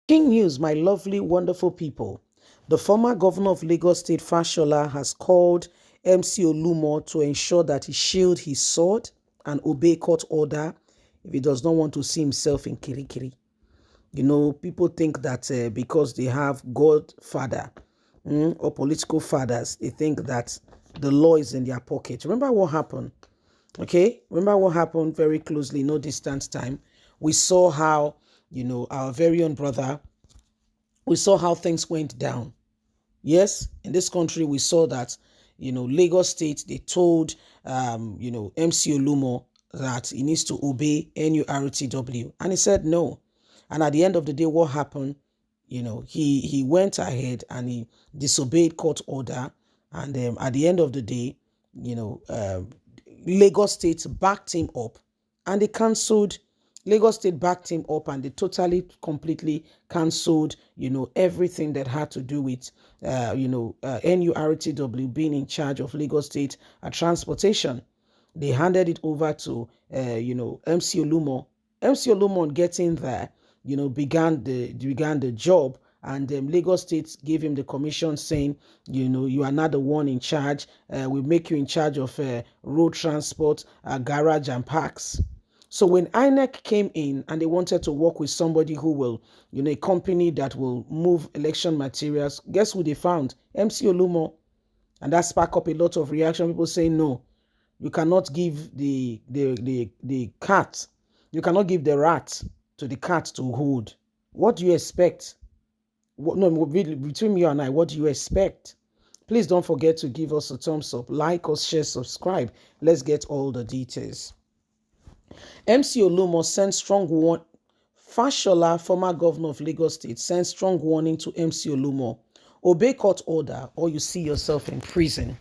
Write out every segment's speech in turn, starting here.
King news, my lovely, wonderful people. The former governor of Lagos State, Fashola, has called MC Oluomo to ensure that he shield his sword and obey court order if he does not want to see himself in kirikiri. People think that because they have godfather or political fathers, they think that the law is in their pocket. Remember what happened? Okay, remember what happened very closely, no distance time. We saw how, our very own brother, we saw how things went down. Yes, in this country, we saw that, Lagos State, they told, MC Olumo that he needs to obey NURTW. And he said no. And at the end of the day, what happened? He went ahead and he disobeyed court order. And at the end of the day, you know, um, Lagos State backed him up and they cancelled. Lagos State backed him up and they totally, completely cancelled, everything that had to do with, NURTW being in charge of Lagos State transportation. They handed it over to, MC Olumo. MC Olumo getting there, began the job, and Lagos State gave him the commission saying, you are not the one in charge. We make you in charge of road transport, garage and parks. So when INEC came in and they wanted to work with somebody who will, a company that will move election materials, guess who they found? MC Olumo. And that sparked up a lot of reaction. People saying, no, you cannot give the cat, you cannot give the rat to the cat to hold. What do you expect? No, between you and I, what do you expect? Please don't forget to give us a thumbs up, like us, share, subscribe. Let's get all the details. MC Oluomo sent strong warning. Fashola, former governor of Lagos State, sent strong warning to MC Oluomo. Obey court order or you see yourself in prison.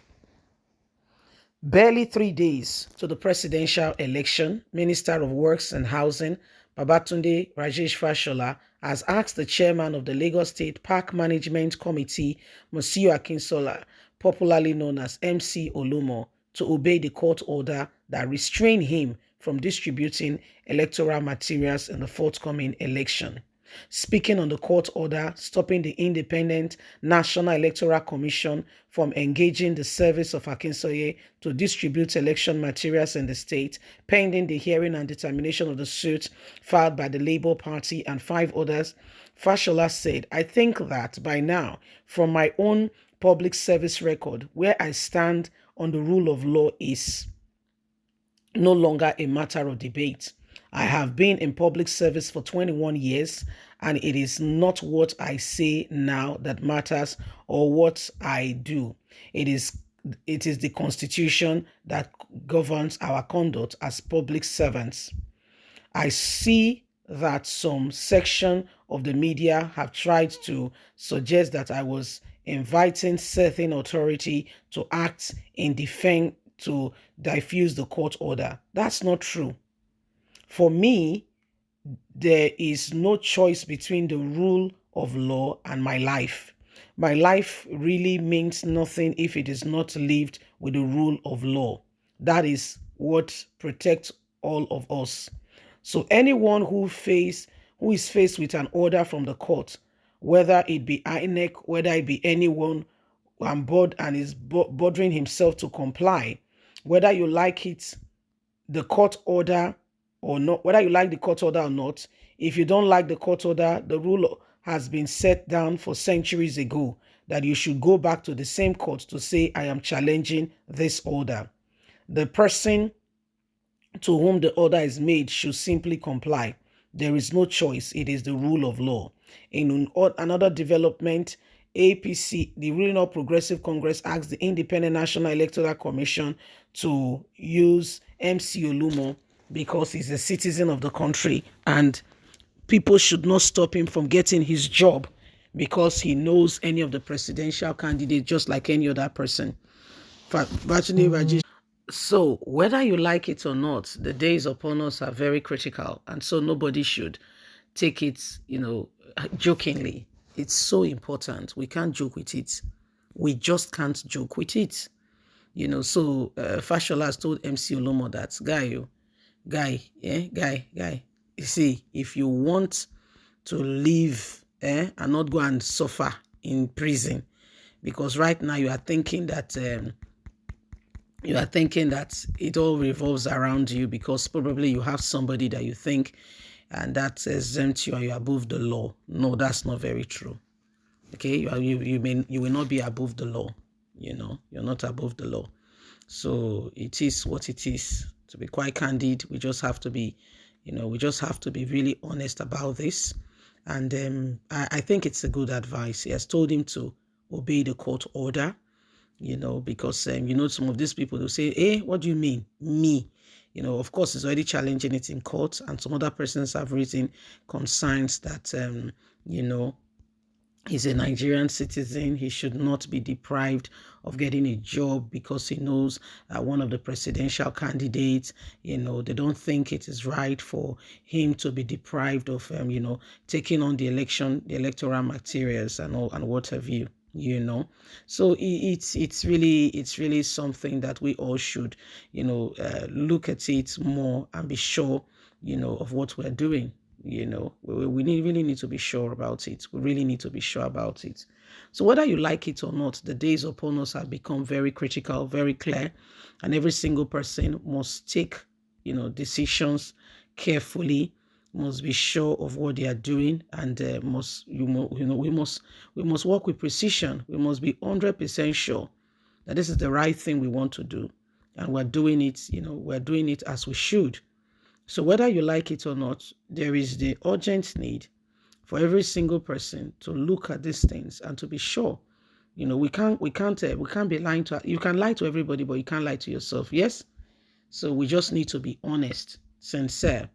Barely 3 days to the presidential election, Minister of Works and Housing, Babatunde Rajesh Fashola, has asked the chairman of the Lagos State Park Management Committee, Monsieur Akinsola, popularly known as MC Oluomo, to obey the court order that restrained him from distributing electoral materials in the forthcoming election. Speaking on the court order stopping the Independent National Electoral Commission from engaging the service of Akinsoye to distribute election materials in the state, pending the hearing and determination of the suit filed by the Labour Party and 5 others, Fashola said, I think that by now, from my own public service record, where I stand on the rule of law is no longer a matter of debate. I have been in public service for 21 years, and it is not what I say now that matters or what I do. It is the Constitution that governs our conduct as public servants. I see that some section of the media have tried to suggest that I was inviting certain authority to act in defense to diffuse the court order. That's not true. For me, there is no choice between the rule of law and my life. My life really means nothing if it is not lived with the rule of law. That is what protects all of us. So anyone who is faced with an order from the court, whether it be INEC, whether it be anyone on board and is bothering himself to comply, whether you like it, the court order or not, whether you like the court order or not, if you don't like the court order, the rule has been set down for centuries ago that you should go back to the same court to say, I am challenging this order. The person to whom the order is made should simply comply. There is no choice. It is the rule of law. In another development, APC, the Ruling All Progressive Congress, asked the Independent National Electoral Commission to use MC Oluomo because he's a citizen of the country and people should not stop him from getting his job because he knows any of the presidential candidates just like any other person. So, whether you like it or not, the days upon us are very critical. And so nobody should take it, jokingly. It's so important. We can't joke with it. We just can't joke with it. So Fashola has told MC Oluomo that, guy, guy. You see, if you want to live and not go and suffer in prison. Because right now you are thinking that it all revolves around you, because probably you have somebody that you think and that exempts you and you're above the law. No, that's not very true. Okay, you will not be above the law. You're not above the law. So it is what it is. To be quite candid, we just have to be, really honest about this. And I think it's a good advice. He has told him to obey the court order, because some of these people will say, hey, what do you mean? Me? Of course, he's already challenging it in court, and some other persons have written concerns that, he's a Nigerian citizen. He should not be deprived of getting a job because he knows one of the presidential candidates. They don't think it is right for him to be deprived of, taking on the electoral materials and all and what have you. So it's really something that we all should, look at it more and be sure, of what we're doing. Really need to be sure about it. We really need to be sure about it. So whether you like it or not, the days upon us have become very critical, very clear, and every single person must take, decisions carefully, must be sure of what they are doing, and we must work with precision. We must be 100% sure that this is the right thing we want to do, and we're doing it. We're doing it as we should. So whether you like it or not, there is the urgent need for every single person to look at these things and to be sure. We can't be lying to. You can lie to everybody, but you can't lie to yourself. Yes. So we just need to be honest, sincere,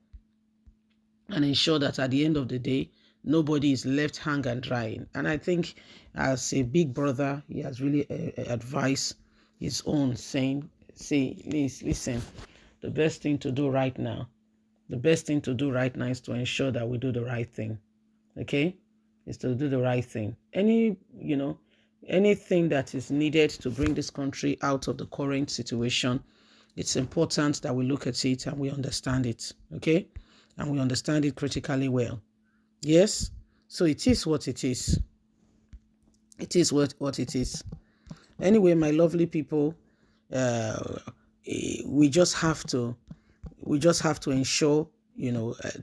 and ensure that at the end of the day, nobody is left hang and drying. And I think, as a big brother, he has really advised his own, saying, "Say, listen, the best thing to do right now." The best thing to do right now is to ensure that we do the right thing. Okay? Is to do the right thing. Anything that is needed to bring this country out of the current situation, it's important that we look at it and we understand it. Okay? And we understand it critically well. Yes? So it is what it is. It is what it is. Anyway, my lovely people, we just have to ensure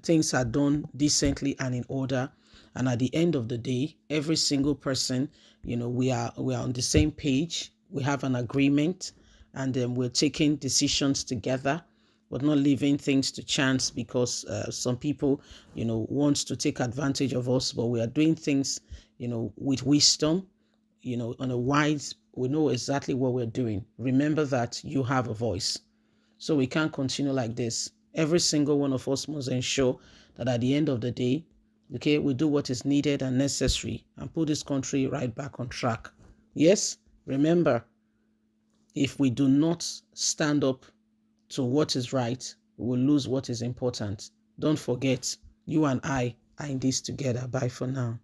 things are done decently and in order, and at the end of the day, every single person, we are on the same page. We have an agreement, and then we're taking decisions together. We're not leaving things to chance, because some people want to take advantage of us, but we are doing things with wisdom, on a wise. We know exactly what we're doing. Remember that you have a voice. So we can't continue like this. Every single one of us must ensure that at the end of the day, okay, we do what is needed and necessary and put this country right back on track. Yes, remember, if we do not stand up to what is right, we will lose what is important. Don't forget, you and I are in this together. Bye for now.